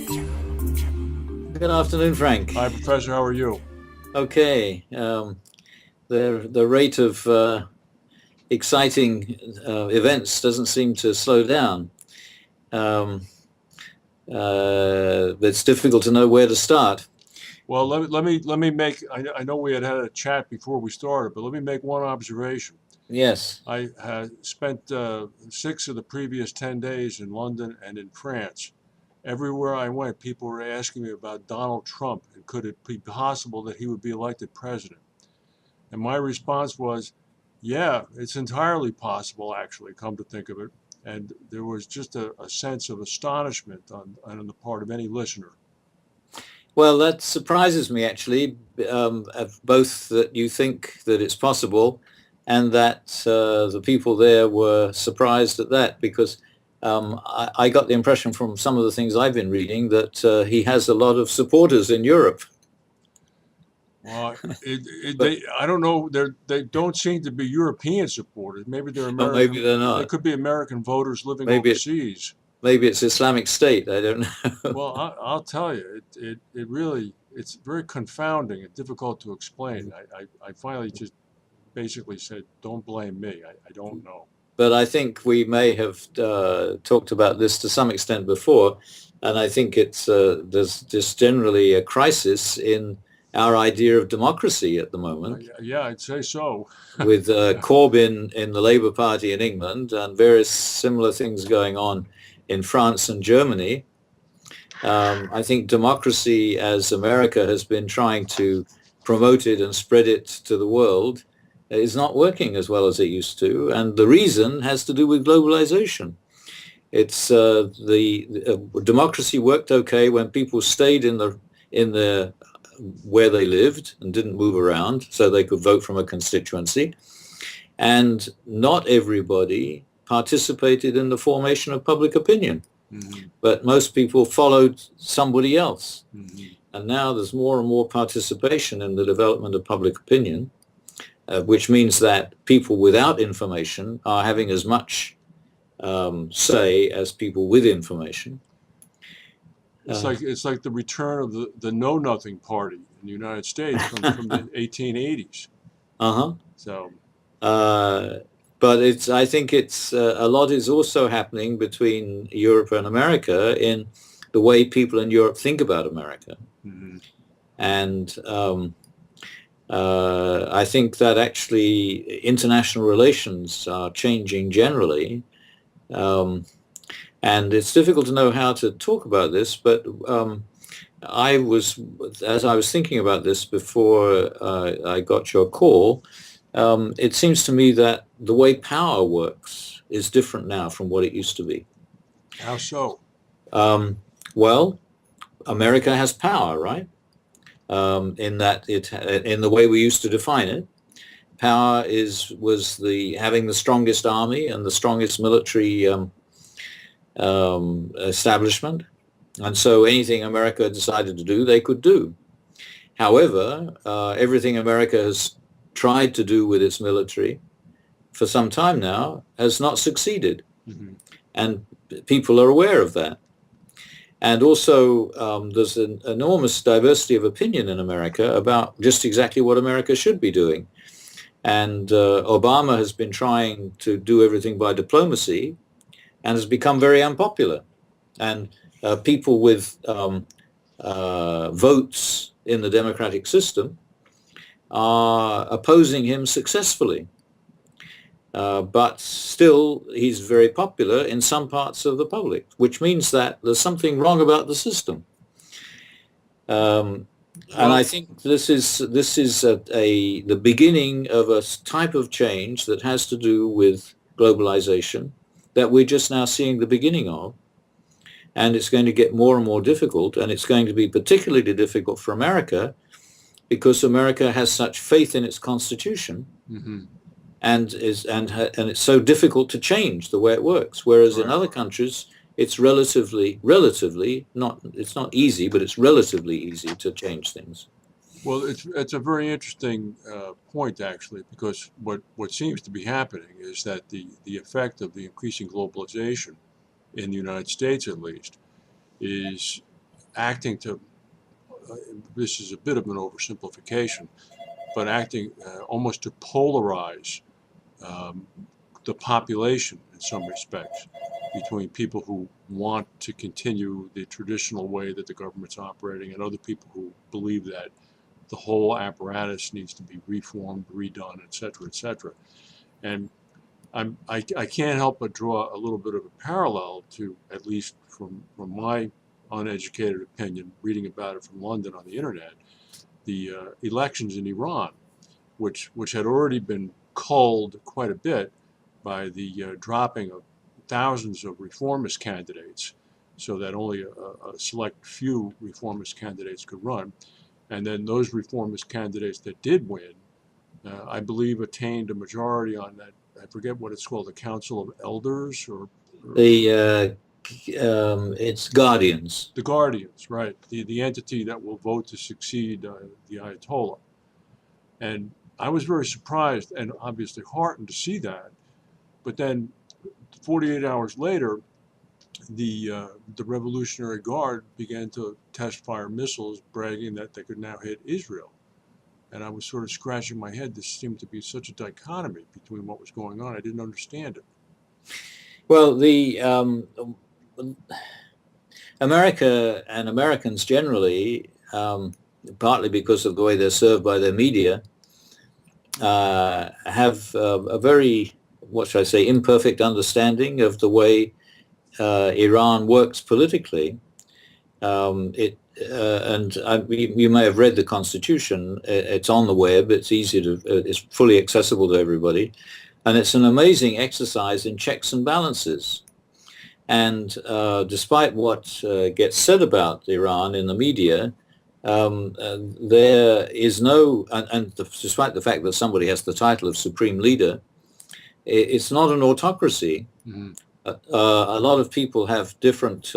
Good afternoon, Frank. Hi, Professor. How are you? Okay, the rate of exciting events doesn't seem to slow down. Um, it's difficult to know where to start. Well, let me make. I know we had a chat before we started, but let me make one observation. Yes. I had spent 6 of the previous 10 days in London and in France. Everywhere I went, people were asking me about Donald Trump and could it be possible that he would be elected president? And my response was, yeah, it's entirely possible, actually, come to think of it. And there was just a sense of astonishment on the part of any listener. Well, that surprises me actually, both that you think that it's possible and that the people there were surprised at that because I got the impression from some of the things I've been reading that he has a lot of supporters in Europe. Well, But I don't know. They don't seem to be European supporters. Maybe they're or maybe American. they're They not. could be American voters living Maybe it, overseas. maybe it's Islamic State. I don't know. Well, I'll tell you, it really, it's very confounding and difficult to explain. I finally just basically said, don't blame me. I don't know. But I think we may have talked about this to some extent before, and I think there's just generally a crisis in our idea of democracy at the moment, Yeah, I'd say so. with Yeah. Corbyn in the Labour Party in England and various similar things going on in France and Germany. I think democracy, as America has been trying to promote it and spread it to the world, is not working as well as it used to. And the reason has to do with globalization. It's the democracy worked okay when people stayed in the where they lived and didn't move around, so they could vote from a constituency. And not everybody participated in the formation of public opinion, Hmm. but most people followed somebody else. Hmm. And now there's more and more participation in the development of public opinion, which means that people without information are having as much say as people with information. Uh, It's like the return of the Know Nothing Party in the United States from the 1880s. uh-huh. So, Uh, but I think a lot is also happening between Europe and America in the way people in Europe think about America. mhm. And I think that actually international relations are changing generally. Um, and it's difficult to know how to talk about this, but as I was thinking about this before I got your call, it seems to me that the way power works is different now from what it used to be. How so? Um, well, America has power, right? In that in the way we used to define it, power was the having the strongest army and the strongest military establishment, and so anything America decided to do, they could do. However, everything America has tried to do with its military for some time now has not succeeded, Hmm. and people are aware of that. And also, there's an enormous diversity of opinion in America about just exactly what America should be doing. And Obama has been trying to do everything by diplomacy and has become very unpopular. And people with votes in the democratic system are opposing him successfully. But still, he's very popular in some parts of the public, which means that there's something wrong about the system. Um, and I Well, think this is the beginning of a type of change that has to do with globalization that we're just now seeing the beginning of. And it's going to get more and more difficult, and it's going to be particularly difficult for America because America has such faith in its constitution hmm, and it's so difficult to change the way it works. Whereas in right. other countries, it's relatively not it's not easy, but it's relatively easy to change things. Well, it's a very interesting point actually, because what seems to be happening is that the effect of the increasing globalization in the United States, at least, is acting to, this is a bit of an oversimplification, but acting almost to polarize um, the population in some respects between people who want to continue the traditional way that the government's operating and other people who believe that the whole apparatus needs to be reformed, redone, et cetera, et cetera. And I can't help but draw a little bit of a parallel to, at least from my uneducated opinion, reading about it from London on the internet, the elections in Iran, which had already been culled quite a bit by the dropping of thousands of reformist candidates, so that only a select few reformist candidates could run. And then those reformist candidates that did win, I believe, attained a majority on that. I forget what it's called, the Council of Elders, or The it's Guardians. the Guardians, right? The entity that will vote to succeed the Ayatollah. And I was very surprised and obviously heartened to see that. But then 48 hours later, the Revolutionary Guard began to test fire missiles, bragging that they could now hit Israel. And I was sort of scratching my head. This seemed to be such a dichotomy between what was going on. I didn't understand it. Well, the America and Americans generally, partly because of the way they're served by their media, have a very, what should I say, imperfect understanding of the way Iran works politically. You may have read the Constitution. It's on the web. It's easy to. It's fully accessible to everybody, and it's an amazing exercise in checks and balances. And despite what gets said about Iran in the media, there is no, despite the fact that somebody has the title of supreme leader, it's not an autocracy. Mm-hmm. A lot of people have different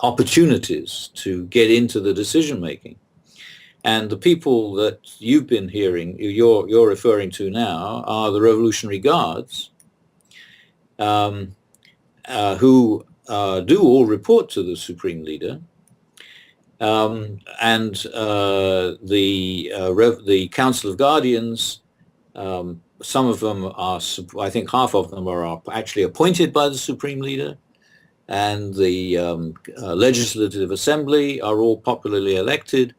opportunities to get into the decision making. And the people that you've been hearing, you're referring to now, are the Revolutionary Guards, who do all report to the Supreme Leader. And the Council of Guardians, some of them are, I think half of them are actually appointed by the Supreme Leader, and the Legislative Assembly are all popularly elected.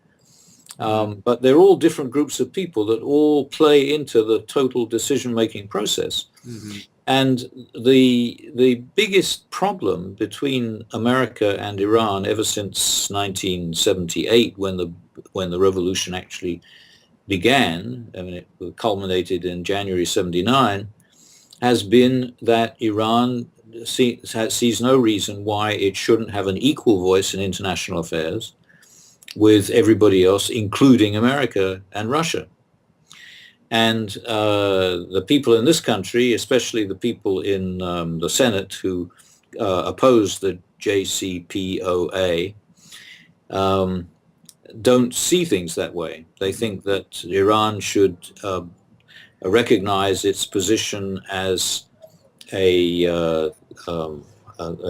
But they're all different groups of people that all play into the total decision-making process. Mm-hmm. And the biggest problem between America and Iran ever since 1978, when the revolution actually began, I mean, it culminated in January 79, has been that Iran sees no reason why it shouldn't have an equal voice in international affairs with everybody else, including America and Russia. And the people in this country, especially the people in the Senate who oppose the JCPOA, don't see things that way. They think that Iran should recognize its position as a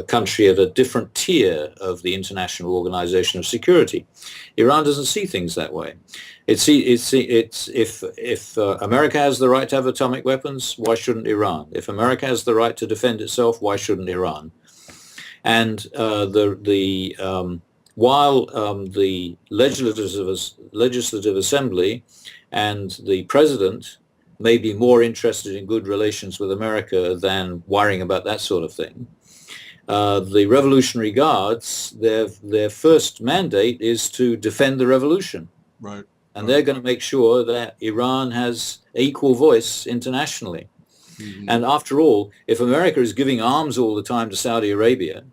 country at a different tier of the International Organization of Security. Iran doesn't see things that way. If America has the right to have atomic weapons, why shouldn't Iran? If America has the right to defend itself, why shouldn't Iran? And while the Legislative Assembly and the President may be more interested in good relations with America than worrying about that sort of thing, the Revolutionary Guards, their first mandate is to defend the revolution. Right. And they're going to make sure that Iran has equal voice internationally. Mm-hmm. And after all, if America is giving arms all the time to Saudi Arabia,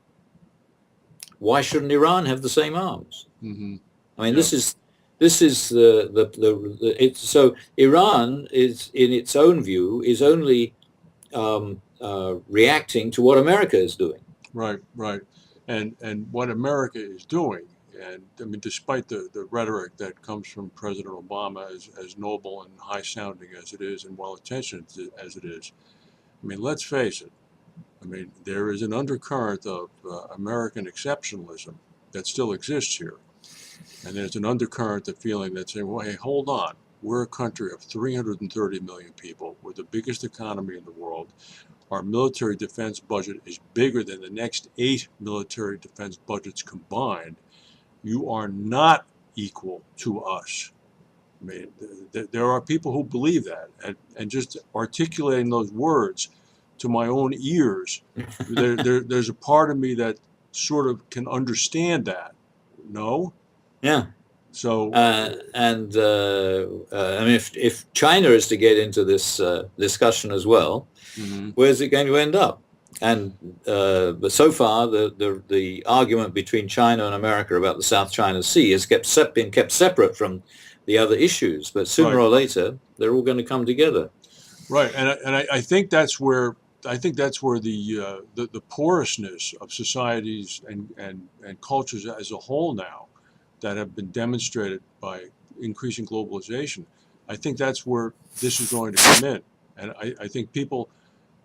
why shouldn't Iran have the same arms? Mm-hmm. I mean, this is so Iran is, in its own view, is only reacting to what America is doing. Right, right. And what America is doing, and I mean, despite the rhetoric that comes from President Obama, as noble and high-sounding as it is and well-intentioned as it is, I mean, let's face it, I mean, there is an undercurrent of American exceptionalism that still exists here. And there's an undercurrent of feeling that saying, well, hey, hold on. We're a country of 330 million people. We're the biggest economy in the world. Our military defense budget is bigger than the next 8 military defense budgets combined. You are not equal to us. I mean, there are people who believe that, and just articulating those words to my own ears, there's a part of me that sort of can understand that. No? Yeah. So, I mean, if China is to get into this discussion as well, mhm. where's it going to end up? And but so far, the argument between China and America about the South China Sea has been kept separate from the other issues. But sooner Right, or later, they're all going to come together. right, and I think that's where the porousness of societies and cultures as a whole now that have been demonstrated by increasing globalization. I think that's where this is going to come in, and I think people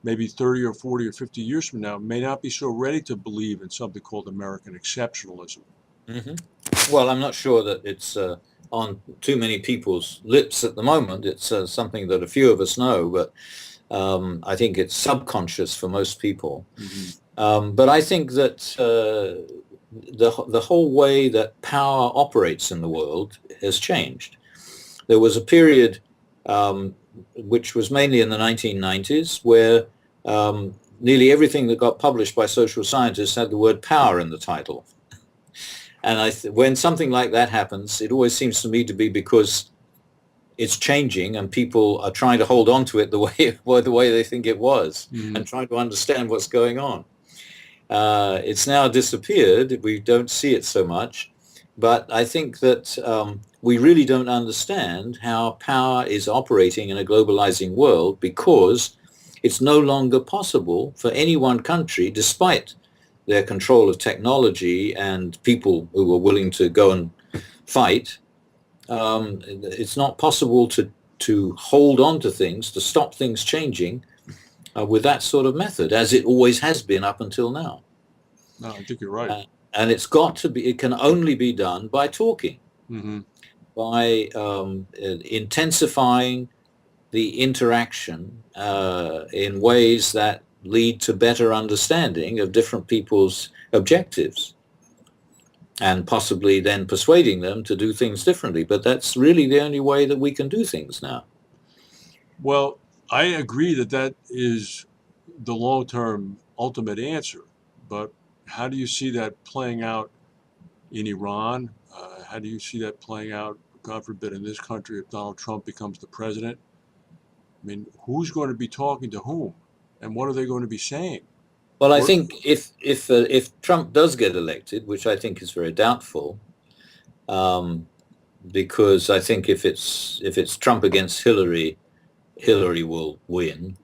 maybe 30 or 40 or 50 years from now may not be so ready to believe in something called American exceptionalism. Hmm. Well, I'm not sure that it's on too many people's lips at the moment. It's something that a few of us know, but I think it's subconscious for most people. Hmm. But I think that the whole way that power operates in the world has changed. There was a period um, which was mainly in the 1990s where nearly everything that got published by social scientists had the word power in the title. And when something like that happens, it always seems to me to be because it's changing and people are trying to hold on to it the way they think it was Hmm. and trying to understand what's going on. It's now disappeared. We don't see it so much. But I think that we really don't understand how power is operating in a globalizing world because it's no longer possible for any one country, despite their control of technology and people who are willing to go and fight. It's not possible to hold on to things, to stop things changing with that sort of method, as it always has been up until now. No, I think you're right. Uh, and it can only be done by talking, Hmm. by intensifying the interaction in ways that lead to better understanding of different people's objectives and possibly then persuading them to do things differently. But that's really the only way that we can do things now. Well, I agree that that is the long-term ultimate answer, but how do you see that playing out in Iran? How do you see that playing out, God forbid, in this country if Donald Trump becomes the president? I mean, who's going to be talking to whom, and what are they going to be saying? Well, I Or, think if Trump does get elected, which I think is very doubtful, um, because I think if it's Trump against Hillary, Hillary will win,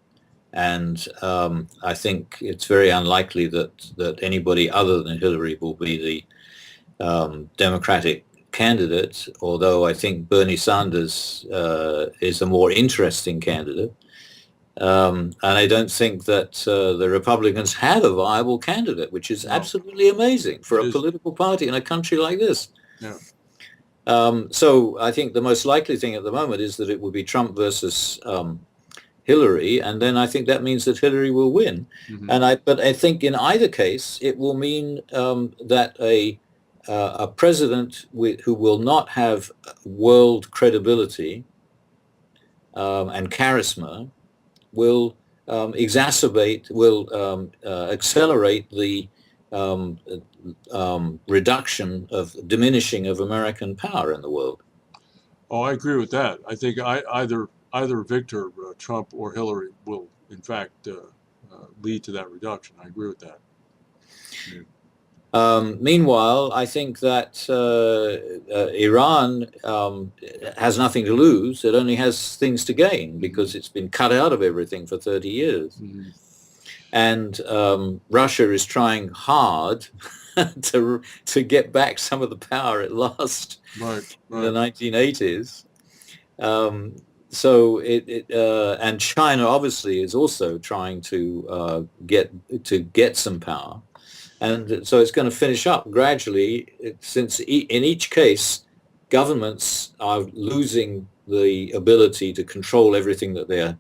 and I think it's very unlikely that anybody other than Hillary will be the Democratic candidate. Although I think Bernie Sanders is a more interesting candidate. And I don't think that the Republicans have a viable candidate, which is no, absolutely amazing for it a is. political party in a country like this. Yeah. So I think the most likely thing at the moment is that it would be Trump versus Hillary, and then I think that means that Hillary will win. Hmm. But I think in either case, it will mean that a president who will not have world credibility and charisma will accelerate the um, diminishing of American power in the world. Oh, I agree with that. I think either Victor, Trump, or Hillary will, in fact, lead to that reduction. I agree with that. Yeah. Meanwhile, I think that Iran has nothing to lose. It only has things to gain Hmm. because it's been cut out of everything for 30 years. Hmm. And Russia is trying hard to get back some of the power it lost Right, in the right. 1980s. Um, so and China obviously is also trying to get some power, and so it's going to finish up gradually. Since in each case, governments are losing the ability to control everything that they're